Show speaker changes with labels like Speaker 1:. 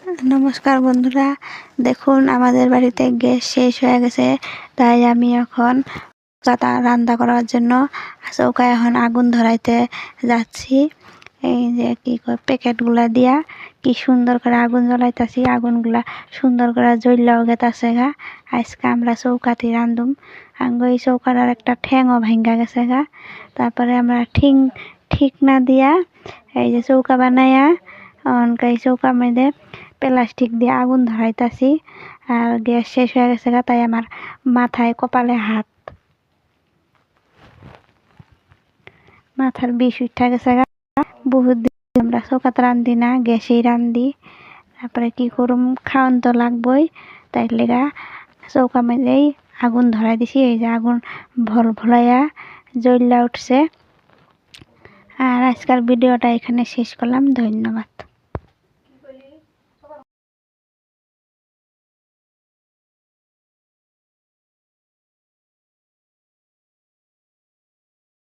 Speaker 1: নমস্কার বন্ধুরা, দেখুন আমাদের বাড়িতে গ্যাস শেষ হয়ে গেছে, তাই আমি এখন রান্না করার জন্য চৌকায় এখন আগুন ধরাইতে যাচ্ছি। এই যে কি প্যাকেটগুলা দিয়া কি সুন্দর করে আগুন জ্বলাইতেছি, আগুনগুলা সুন্দর করে জ্বললেও গেতাছে গা। আজকে আমরা চৌকাতে রান্ধুম। আঙ্গো এই চৌকার একটা ঠ্যাংও ভাঙ্গা গেছে গা। তারপরে আমরা ঠিক না দিয়া এই যে চৌকা বানাইয়া এই চৌকা মধ্যে প্লাস্টিক দিয়ে আগুন ধরাইতাছি। আর গ্যাস শেষ হয়ে গেছে গা, তাই আমার মাথায় কপালে হাত, মাথার বিষ উঠা গেছে গা। বহুত দিন আমরা চৌকাত রান্ধি না, গ্যাসেই রান্ধি। তারপরে কি করুম, খাওয়ান তো লাগবই, তাই লেগা চৌকা মেলেই আগুন ধরাই দিছি। এই যে আগুন ভলাইয়া জ্বলা উঠছে। আর আজকের ভিডিওটা এখানে শেষ করলাম। ধন্যবাদ।